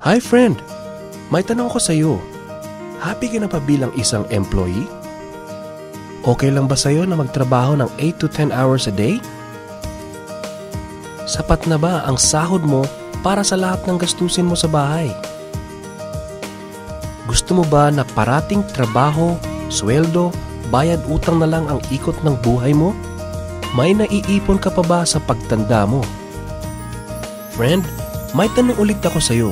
Hi friend! May tanong ko sa'yo. Happy ka na pa bilang isang employee? Okay lang ba sa'yo na magtrabaho ng 8 to 10 hours a day? Sapat na ba ang sahod mo para sa lahat ng gastusin mo sa bahay? Gusto mo ba na parating trabaho, sweldo, bayad utang na lang ang ikot ng buhay mo? May naiipon ka pa ba sa pagtanda mo? Friend, may tanong ulit ako sa'yo.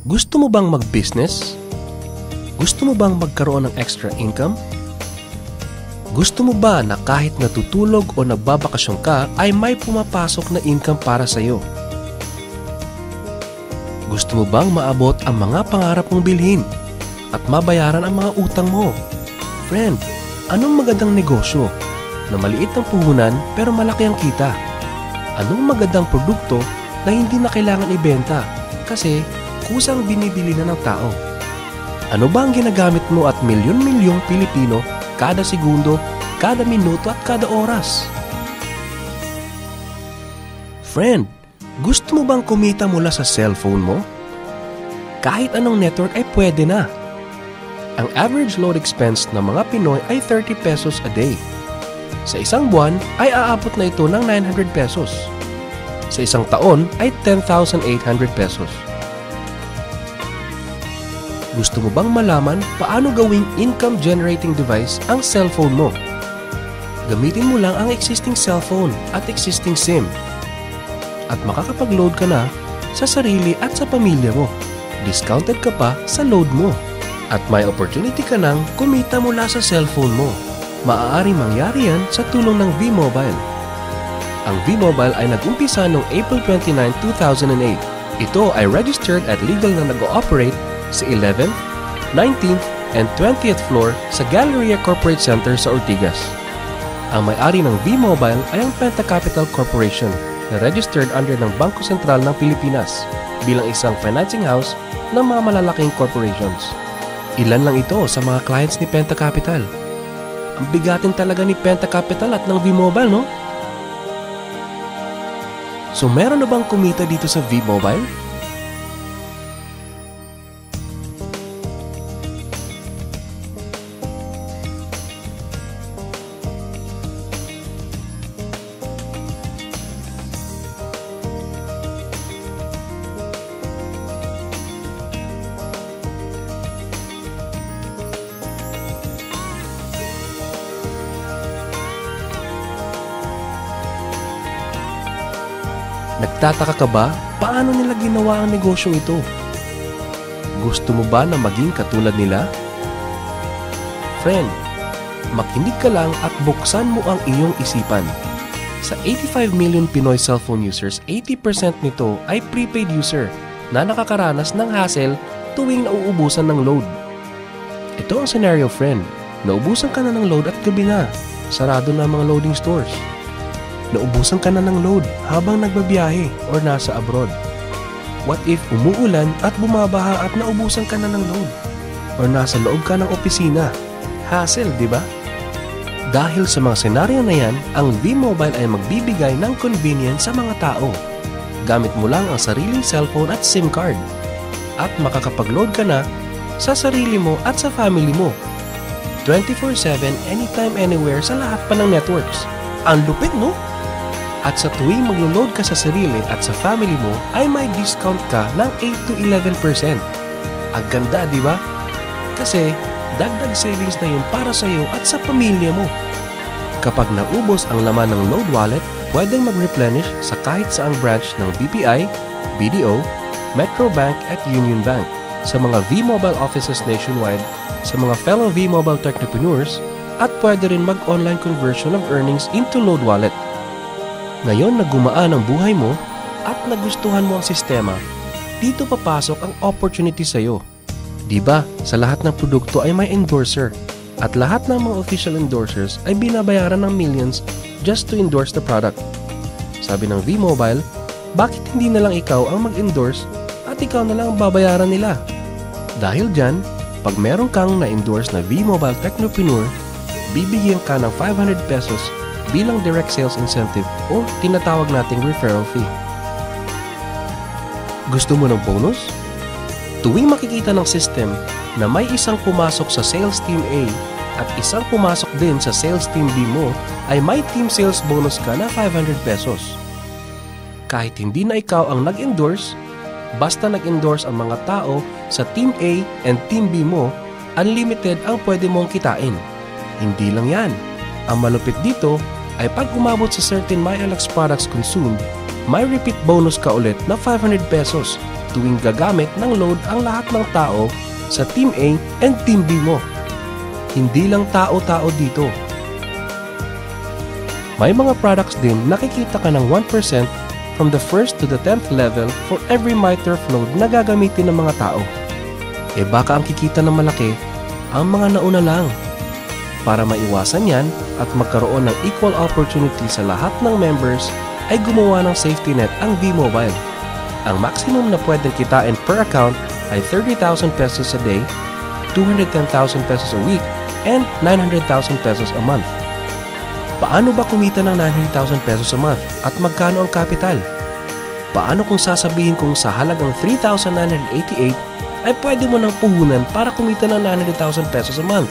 Gusto mo bang mag-business? Gusto mo bang magkaroon ng extra income? Gusto mo ba na kahit natutulog o nagbabakasyon ka ay may pumapasok na income para sa'yo? Gusto mo bang maabot ang mga pangarap mong bilhin at mabayaran ang mga utang mo? Friend, anong magandang negosyo na maliit ang puhunan pero malaki ang kita? Anong magandang produkto na hindi na kailangan ibenta kasi kusang binibili na ng tao? Ano ba ang ginagamit mo at milyon-milyong Pilipino kada segundo, kada minuto at kada oras? Friend, gusto mo bang kumita mula sa cellphone mo? Kahit anong network ay pwede na. Ang average load expense ng mga Pinoy ay 30 pesos a day. Sa isang buwan ay aabot na ito ng 900 pesos. Sa isang taon ay 10,800 pesos. Gusto mo bang malaman paano gawing income-generating device ang cellphone mo? Gamitin mo lang ang existing cellphone at existing SIM. At makakapag-load ka na sa sarili at sa pamilya mo. Discounted ka pa sa load mo. At may opportunity ka nang kumita mula sa cellphone mo. Maaaring mangyari yan sa tulong ng V-Mobile. Ang V-Mobile ay nag-umpisa noong April 29, 2008. Ito ay registered at legal na nag-ooperate sa 11th, 19th, and 20th floor sa Galleria Corporate Center sa Ortigas. Ang may-ari ng V-Mobile ay ang Penta Capital Corporation na registered under ng Bangko Sentral ng Pilipinas bilang isang financing house ng mga malalaking corporations. Ilan lang ito sa mga clients ni Penta Capital. Ang bigatin talaga ni Penta Capital at ng V-Mobile, no? So meron na bang kumita dito sa V-Mobile? Nagtataka ka ba paano nila ginawa ang negosyong ito? Gusto mo ba na maging katulad nila? Friend, makinig ka lang at buksan mo ang iyong isipan. Sa 85 million Pinoy cellphone users, 80% nito ay prepaid user na nakakaranas ng hassle tuwing nauubusan ng load. Ito ang scenario, friend. Naubusan ka na ng load at gabi na. Sarado na ang mga loading stores. Naubusan ka na ng load habang nagbabiyahe or nasa abroad. What if umuulan at bumabaha at naubusan ka na ng load? Or nasa loob ka ng opisina? Hassle, di ba? Dahil sa mga senaryo na yan, ang V-Mobile ay magbibigay ng convenience sa mga tao. Gamit mo lang ang sariling cellphone at SIM card. At makakapag-load ka na sa sarili mo at sa family mo. 24/7, anytime, anywhere sa lahat pa ng networks. Ang lupit, no? At sa tuwing maglo-load ka sa sarili at sa family mo, ay may discount ka ng 8 to 11%. Ang ganda, di ba? Kasi dagdag savings na yun para sa iyo at sa pamilya mo. Kapag naubos ang laman ng load wallet, pwedeng mag-replenish sa kahit saang branch ng BPI, BDO, Metro Bank at Union Bank, sa mga V-Mobile offices nationwide, sa mga fellow V-Mobile technopreneurs, at pwede rin mag-online conversion of earnings into load wallet. Ngayon na gumaan ang buhay mo at nagustuhan mo ang sistema, dito papasok ang opportunity sa iyo. Diba, sa lahat ng produkto ay may endorser at lahat ng mga official endorsers ay binabayaran ng millions just to endorse the product. Sabi ng V-Mobile, bakit hindi na lang ikaw ang mag-endorse at ikaw na lang ang babayaran nila? Dahil dyan, pag meron kang na-endorse na V-Mobile Technopreneur, bibigyan ka ng 500 pesos bilang direct sales incentive o tinatawag nating referral fee. Gusto mo ng bonus? Tuwing makikita ng system na may isang pumasok sa sales team A at isang pumasok din sa sales team B mo, ay may team sales bonus ka na 500 pesos. Kahit hindi na ikaw ang nag-endorse, basta nag-endorse ang mga tao sa team A and team B mo, unlimited ang pwede mong kitain. Hindi lang yan. Ang malupit dito ay pag umabot sa certain MyLX products consumed, may repeat bonus ka ulit na 500 pesos tuwing gagamit ng load ang lahat ng tao sa team A and team B mo. Hindi lang tao-tao dito. May mga products din nakikita ka ng 1% from the 1st to the 10th level for every MyTurf load na gagamitin ng mga tao. Baka ang kikita ng malaki ang mga nauna lang. Para maiwasan yan at magkaroon ng equal opportunity sa lahat ng members, ay gumawa ng safety net ang V-Mobile. Ang maximum na pwedeng kitain per account ay 30,000 pesos a day, 210,000 pesos a week, and 900,000 pesos a month. Paano ba kumita ng 900,000 pesos a month at magkano ang capital? Paano kung sasabihin kong sa halagang 3,988 ay pwede mo nang puhunan para kumita ng 900,000 pesos a month?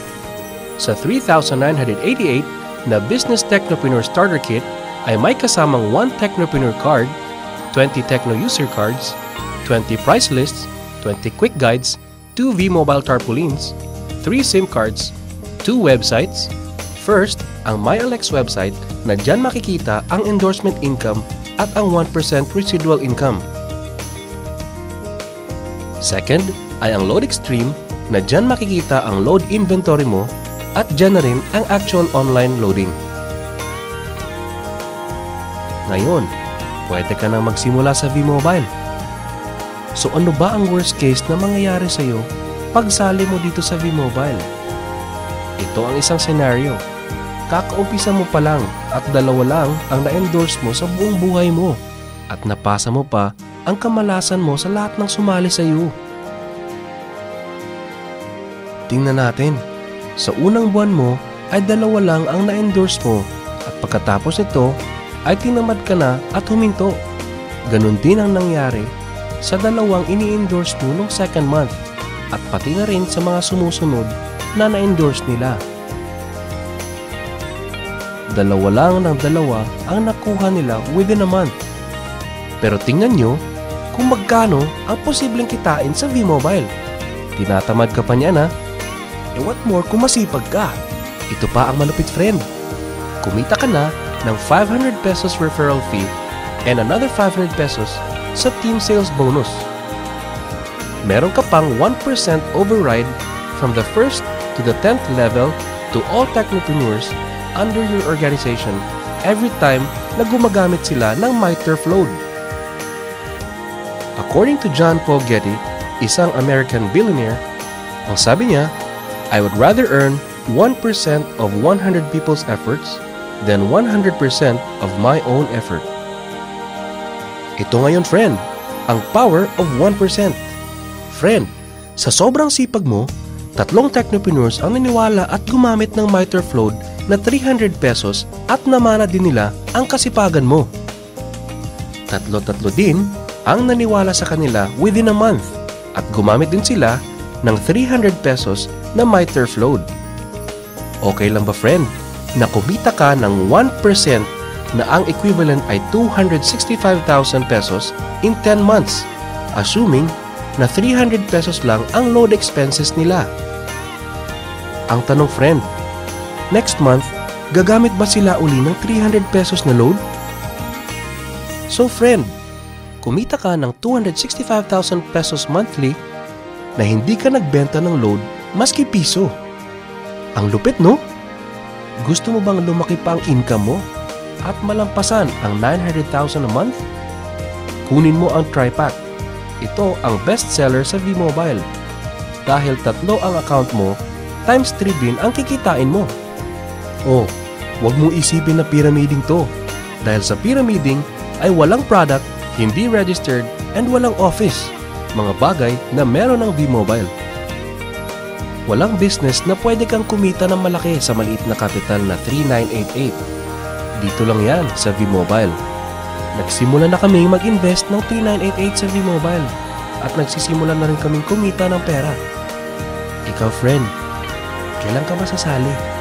Sa 3,988 na Business Technopreneur Starter Kit ay may kasamang 1 Technopreneur card, 20 Techno user cards, 20 price lists, 20 quick guides, 2 V-Mobile tarpaulins, 3 SIM cards, 2 websites. First, ang MyLX website na dyan makikita ang endorsement income at ang 1% residual income. Second, ay ang Load Extreme na dyan makikita ang load inventory mo at dyan na rin ang actual online loading. Ngayon, pwede ka nang magsimula sa V-Mobile. So ano ba ang worst case na mangyayari sa'yo pag sali mo dito sa V-Mobile? Ito ang isang senaryo. Kakaumpisa mo pa lang at 2 lang ang na-endorse mo sa buong buhay mo at napasa mo pa ang kamalasan mo sa lahat ng sumali sa iyo. Tingnan natin. Sa unang buwan mo ay 2 lang ang na-endorse mo at pagkatapos nito ay tinamad ka na at huminto. Ganon din ang nangyari sa 2 ini-endorse mo nung second month at pati na rin sa mga sumusunod na na-endorse nila. 2 lang ng 2 ang nakuha nila within a month. Pero tingnan nyo kung magkano ang posibleng kitain sa V-Mobile. Tinatamad ka pa niyan ha? What more kung masipag ka? Ito pa ang malupit friend. Kumita ka na ng 500 pesos referral fee and another 500 pesos sa team sales bonus. Meron ka pang 1% override from the 1st to the 10th level to all technopreneurs under your organization every time na gumagamit sila ng MyTurf load. According to John Paul Getty, isang American billionaire, ang sabi niya, I would rather earn 1% of 100 people's efforts than 100% of my own effort. Ito ngayon, friend, ang power of 1%. Friend, sa sobrang sipag mo, 3 technopreneurs ang naniwala at gumamit ng MyTurf load na 300 pesos at namana din nila ang kasipagan mo. 3 din ang naniwala sa kanila within a month at gumamit din sila ng 300 pesos na MyTurf load. Okay lang ba, friend, na kumita ka ng 1% na ang equivalent ay 265,000 pesos in 10 months, assuming na 300 pesos lang ang load expenses nila? Ang tanong, friend, next month, gagamit ba sila uli ng 300 pesos na load? So friend, kumita ka ng 265,000 pesos monthly na hindi ka nagbenta ng load maski piso. Ang lupit, no? Gusto mo bang lumaki pa ang income mo at malampasan ang 900,000 a month? Kunin mo ang TriPack. Ito ang best seller sa V-Mobile. Dahil 3 ang account mo, times 3 din ang kikitain mo. Oh, huwag mong isipin na pyramiding to. Dahil sa pyramiding ay walang product, hindi registered, and walang office. Mga bagay na meron ng V-Mobile. Walang business na pwede kang kumita ng malaki sa maliit na kapital na 3,988. Dito lang yan sa V-Mobile. Nagsimula na kami mag-invest ng 3,988 sa V-Mobile. at nagsisimula na rin kaming kumita ng pera. Ikaw, friend, kailan ka ba sasali?